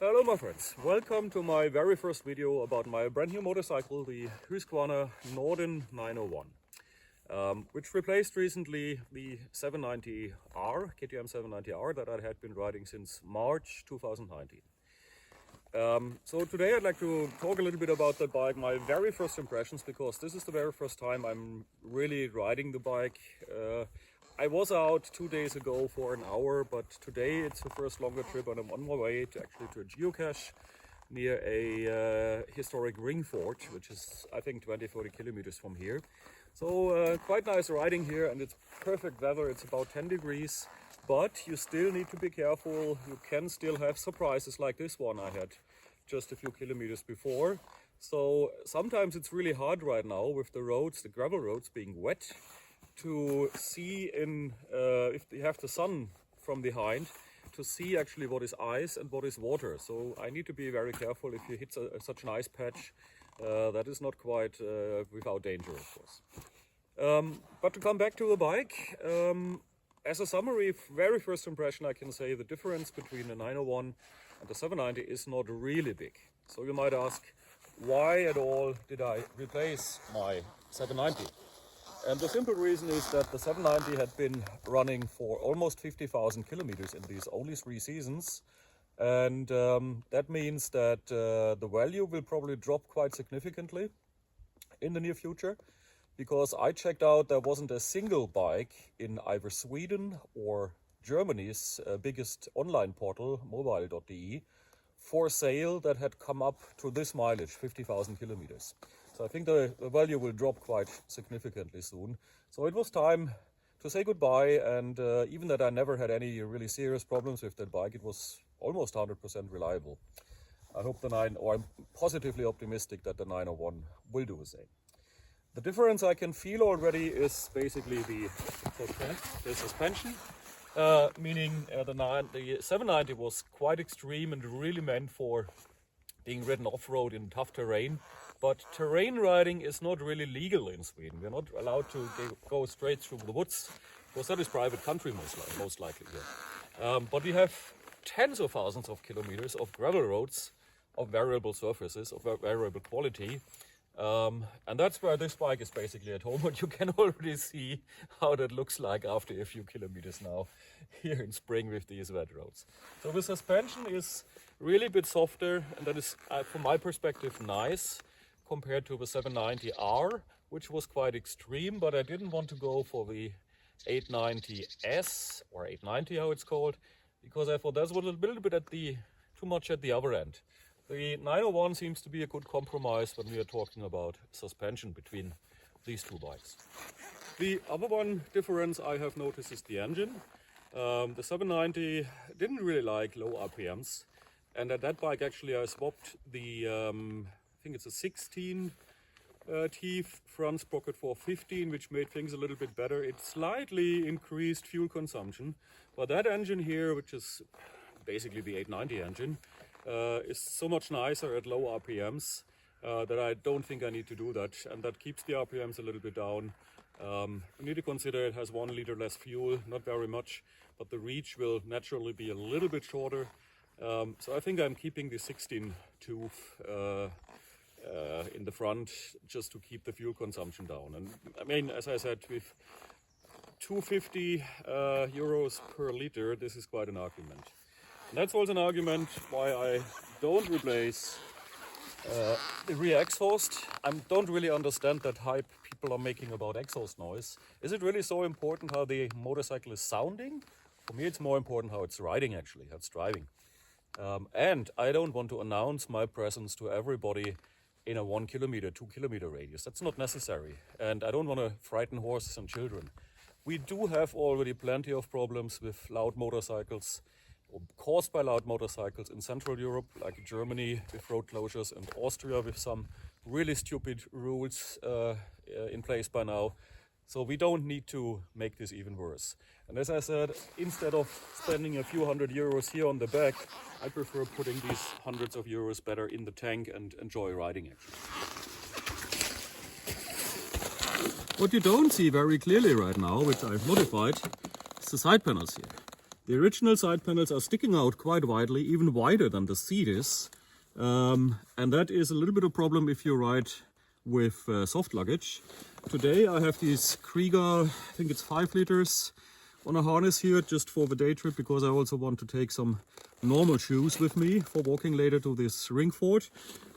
Hello my friends, welcome to my very first video about my brand new motorcycle, the Husqvarna Norden 901, which replaced recently the 790R, KTM 790R that I had been riding since March 2019. So today I'd like to talk a little bit about the bike, my very first impressions, because this is the very first time I'm really riding the bike. I was out 2 days ago for an hour, but today it's the first longer trip and I'm on my way to a geocache near a historic ring fort, which is I think 20-40 kilometers from here. So quite nice riding here, and it's perfect weather. It's about 10 degrees, but you still need to be careful. You can still have surprises like this one I had just a few kilometers before. So sometimes it's really hard right now with the roads, the gravel roads being wet, to see if you have the sun from behind, to see actually what is ice and what is water. So I need to be very careful if you hit such an ice patch. That is not quite without danger, of course. But to come back to the bike, as a summary, very first impression, I can say the difference between the 901 and the 790 is not really big. So you might ask, why at all did I replace my 790? And the simple reason is that the 790 had been running for almost 50,000 kilometers in these only 3 seasons. And that means that the value will probably drop quite significantly in the near future, because I checked out there wasn't a single bike in either Sweden or Germany's biggest online portal, mobile.de, for sale that had come up to this mileage, 50,000 kilometers. So I think the value will drop quite significantly soon. So it was time to say goodbye, and even that I never had any really serious problems with that bike, it was almost 100% reliable. I hope I'm positively optimistic that the 901 will do the same. The difference I can feel already is basically the suspension, meaning the 790 was quite extreme and really meant for being ridden off-road in tough terrain. But terrain riding is not really legal in Sweden. We're not allowed to go straight through the woods, because that is private country most likely here. But we have tens of thousands of kilometers of gravel roads, of variable surfaces, of variable quality. And that's where this bike is basically at home. And you can already see how that looks like after a few kilometers now here in spring with these wet roads. So the suspension is really a bit softer, and that is, from my perspective, nice compared to the 790R, which was quite extreme, but I didn't want to go for the 890S, or 890 how it's called, because I thought that was a little bit too much at the other end. The 901 seems to be a good compromise when we are talking about suspension between these two bikes. The other one difference I have noticed is the engine. The 790 didn't really like low RPMs, and at that bike actually I swapped the I think it's a 16 teeth front sprocket for 15, which made things a little bit better. It slightly increased fuel consumption, but that engine here, which is basically the 890 engine, is so much nicer at low RPMs that I don't think I need to do that, and that keeps the RPMs a little bit down. You need to consider it has 1 liter less fuel, not very much, but the reach will naturally be a little bit shorter. So I think I'm keeping the 16 tooth in the front just to keep the fuel consumption down. And I mean, as I said, with 250 euros per liter, this is quite an argument. And that's also an argument why I don't replace the rear exhaust. I don't really understand that hype people are making about exhaust noise. Is it really so important how the motorcycle is sounding? For me, it's more important how it's riding actually, how it's driving. And I don't want to announce my presence to everybody in a 1 kilometer, 2 kilometer radius. That's not necessary. And I don't want to frighten horses and children. We do have already plenty of problems with loud motorcycles, or caused by loud motorcycles in Central Europe, like Germany with road closures, and Austria with some really stupid rules in place by now. So we don't need to make this even worse. And as I said, instead of spending a few €100 here on the back, I prefer putting these hundreds of euros better in the tank and enjoy riding actually. What you don't see very clearly right now, which I've modified, is the side panels here. The original side panels are sticking out quite widely, even wider than the seat is. And that is a little bit of a problem if you ride with soft luggage. Today I have these Krieger, I think it's 5 liters, on a harness here just for the day trip, because I also want to take some normal shoes with me for walking later to this ring fort.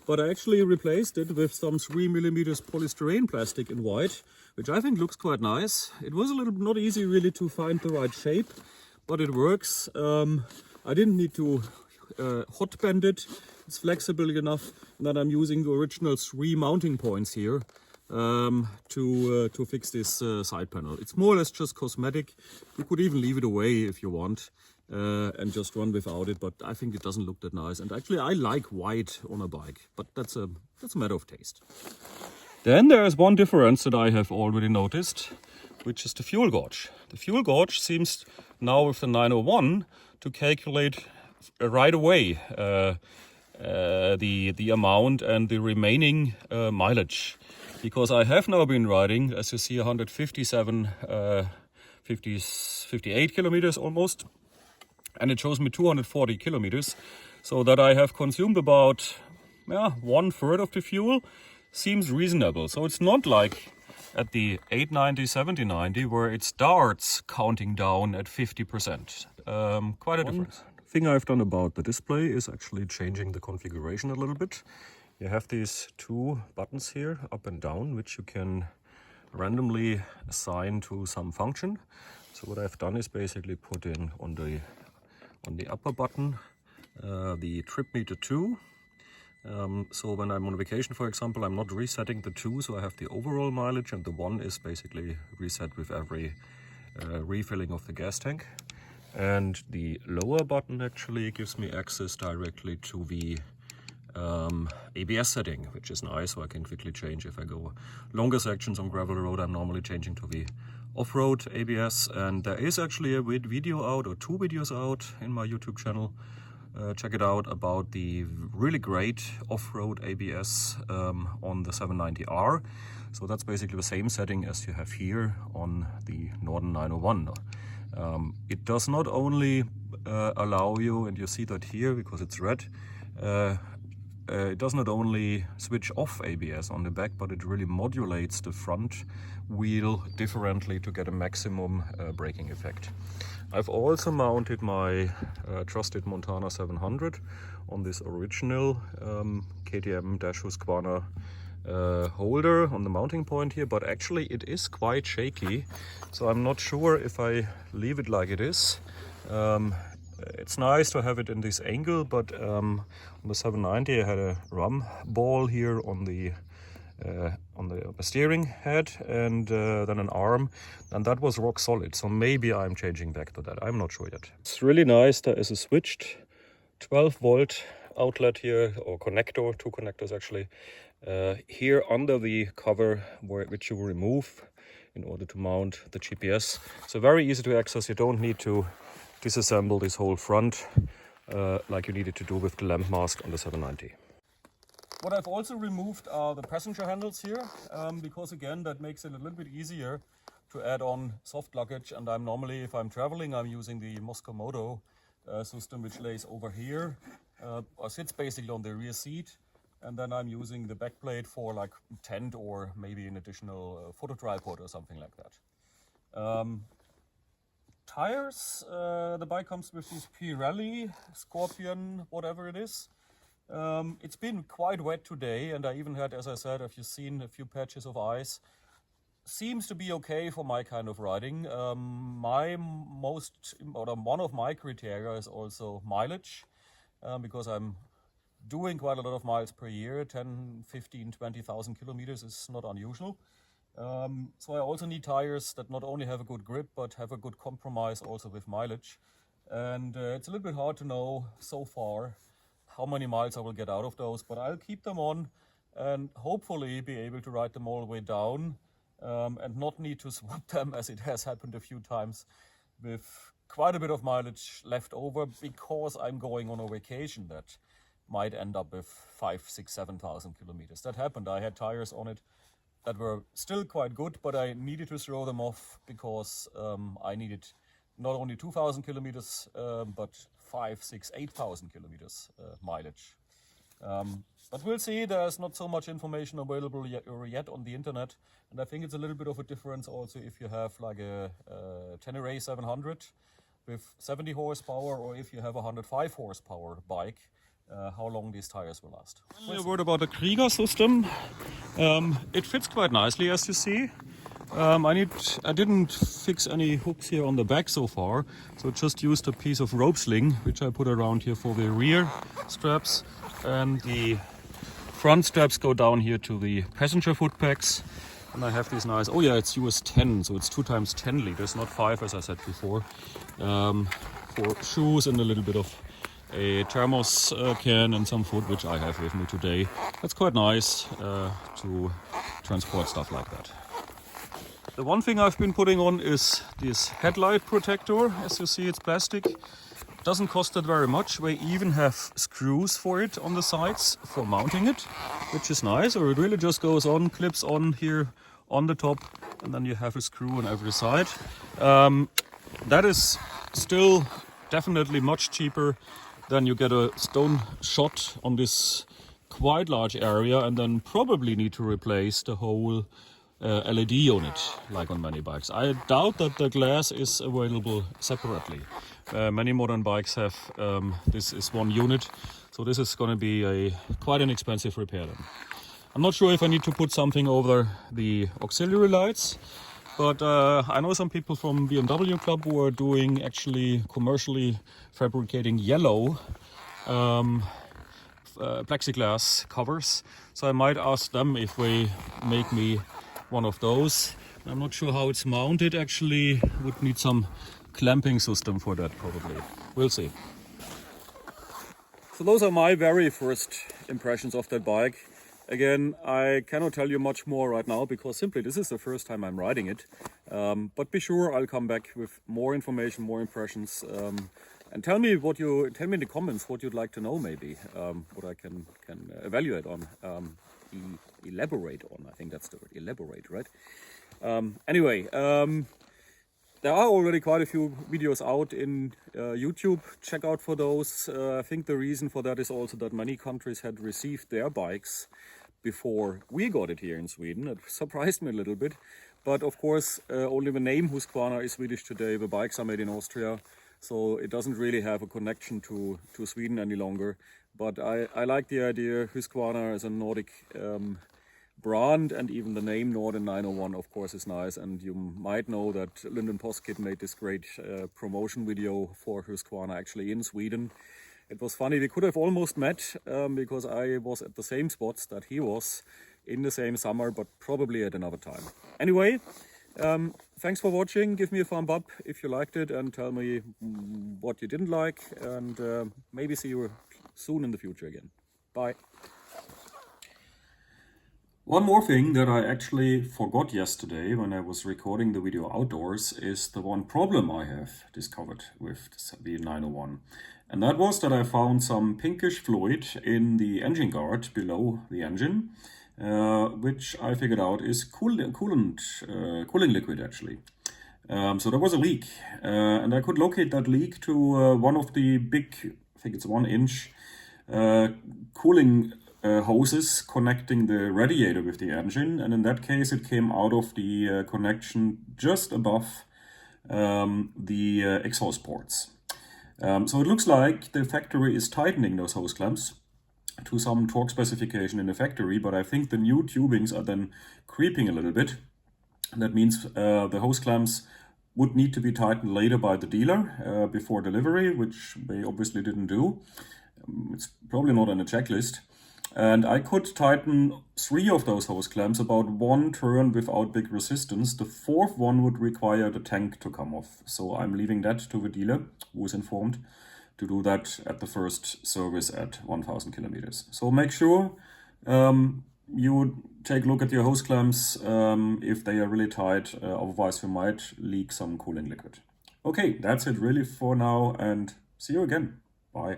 But I actually replaced it with some 3mm polystyrene plastic in white, which I think looks quite nice. It was a little not easy really to find the right shape, but it works. I didn't need to hot bend it. It's flexible enough. And then I'm using the original 3 mounting points here to fix this side panel. It's more or less just cosmetic. You could even leave it away if you want and just run without it, but I think it doesn't look that nice. And actually I like white on a bike, but that's a matter of taste. Then there is one difference that I have already noticed, which is the fuel gauge. The fuel gauge seems now with the 901 to calculate right away the amount and the remaining mileage. Because I have now been riding, as you see, 58 kilometers almost, and it shows me 240 kilometers, so that I have consumed about 1/3 of the fuel. Seems reasonable. So it's not like at the 890, 7090 where it starts counting down at 50%. Quite a difference. One thing I've done about the display is actually changing the configuration a little bit. You have these 2 buttons here, up and down, which you can randomly assign to some function. So what I've done is basically put in on the upper button the trip meter 2. So when I'm on vacation, for example, I'm not resetting the 2, so I have the overall mileage, and the 1 is basically reset with every refilling of the gas tank. And the lower button actually gives me access directly to the ABS setting, which is nice, so I can quickly change if I go longer sections on gravel road. I'm normally changing to the off-road ABS, and there is actually a video out, or 2 videos out in my YouTube channel. Check it out, about the really great off-road ABS on the 790R. So that's basically the same setting as you have here on the Norden 901. It does not only allow you, and you see that here because it's red, it does not only switch off ABS on the back, but it really modulates the front wheel differently to get a maximum braking effect. I've also mounted my trusted Montana 700 on this original KTM-Husqvarna holder on the mounting point here, but actually it is quite shaky, so I'm not sure if I leave it like it is. It's nice to have it in this angle, but on the 790 I had a rum ball here on the steering head, and then an arm, and that was rock solid. So maybe I'm changing back to that. I'm not sure yet. It's really nice. There is a switched 12-volt outlet here, or connector, 2 connectors actually, here under the cover, which you remove in order to mount the GPS. So very easy to access. You don't need to disassemble this whole front like you needed to do with the lamp mask on the 790. What I've also removed are the passenger handles here, because again that makes it a little bit easier to add on soft luggage. And I'm normally, if I'm traveling, I'm using the Moto system, which lays over here, or sits basically on the rear seat, and then I'm using the back plate for like tent or maybe an additional photo tripod or something like that. Tires, the bike comes with these Pirelli, Scorpion, whatever it is. It's been quite wet today, and I even had, as I said, if you've seen, a few patches of ice. Seems to be okay for my kind of riding. One of my criteria is also mileage, because I'm doing quite a lot of miles per year. 10, 15, 20,000 kilometers is not unusual. So I also need tires that not only have a good grip, but have a good compromise also with mileage. And it's a little bit hard to know so far how many miles I will get out of those, but I'll keep them on and hopefully be able to ride them all the way down, and not need to swap them, as it has happened a few times, with quite a bit of mileage left over, because I'm going on a vacation that might end up with 5, 6, 7,000 kilometers. That happened. I had tires on it that were still quite good, but I needed to throw them off because I needed not only 2,000 kilometers, but 5, 6, 8,000 kilometers mileage. But we'll see, there's not so much information available yet on the internet. And I think it's a little bit of a difference also if you have like a Tenere 700 with 70 horsepower or if you have a 105 horsepower bike, how long these tires will last. A word about the Krieger system. It fits quite nicely, as you see. I didn't fix any hooks here on the back so far, so just used a piece of rope sling which I put around here for the rear straps, and the front straps go down here to the passenger foot pegs. And I have these nice, oh yeah, it's US 10, so it's 2 times 10 liters, not 5 as I said before, for shoes and a little bit of a thermos can and some food which I have with me today. That's quite nice to transport stuff like that. The one thing I've been putting on is this headlight protector. As you see, it's plastic. Doesn't cost that very much. We even have screws for it on the sides for mounting it, which is nice. Or it really just goes on, clips on here on the top, and then you have a screw on every side. That is still definitely much cheaper than you get a stone shot on this quite large area and then probably need to replace the whole LED unit, like on many bikes. I doubt that the glass is available separately. Many modern bikes have this is one unit, so this is going to be quite an expensive repair then. I'm not sure if I need to put something over the auxiliary lights, but I know some people from BMW Club who are doing actually commercially fabricating yellow plexiglass covers, so I might ask them if they make me one of those. I'm not sure how it's mounted actually, would need some clamping system for that probably. We'll see. So those are my very first impressions of that bike. Again, I cannot tell you much more right now because simply this is the first time I'm riding it. But be sure I'll come back with more information, more impressions. And tell me in the comments what you'd like to know maybe, what I can evaluate on. Elaborate on, I think that's the word, elaborate, right? Anyway, there are already quite a few videos out in YouTube. Check out for those. I think the reason for that is also that many countries had received their bikes before we got it here in Sweden. It surprised me a little bit. But of course, only the name Husqvarna is Swedish today. The bikes are made in Austria, so it doesn't really have a connection to Sweden any longer. But I like the idea. Husqvarna as a Nordic brand, and even the name Norden 901 of course is nice. And you might know that Lyndon Poskett made this great promotion video for Husqvarna actually in Sweden. It was funny, we could have almost met because I was at the same spots that he was in the same summer, but probably at another time. Anyway, thanks for watching. Give me a thumb up if you liked it and tell me what you didn't like, and maybe see you soon in the future again. Bye. One more thing that I actually forgot yesterday when I was recording the video outdoors is the one problem I have discovered with the 901. And that was that I found some pinkish fluid in the engine guard below the engine, which I figured out is cooling liquid actually. So there was a leak, and I could locate that leak to one of the big, I think it's 1 inch, cooling hoses connecting the radiator with the engine, and in that case it came out of the connection just above the exhaust ports. So it looks like the factory is tightening those hose clamps to some torque specification in the factory, but I think the new tubings are then creeping a little bit. That means the hose clamps would need to be tightened later by the dealer before delivery, which they obviously didn't do. It's probably not on the checklist. And I could tighten 3 of those hose clamps about 1 turn without big resistance. The 4th one would require the tank to come off. So I'm leaving that to the dealer, who is informed to do that at the first service at 1000 kilometers. So make sure you take a look at your hose clamps if they are really tight, otherwise you might leak some cooling liquid. Okay, that's it really for now, and see you again. Bye.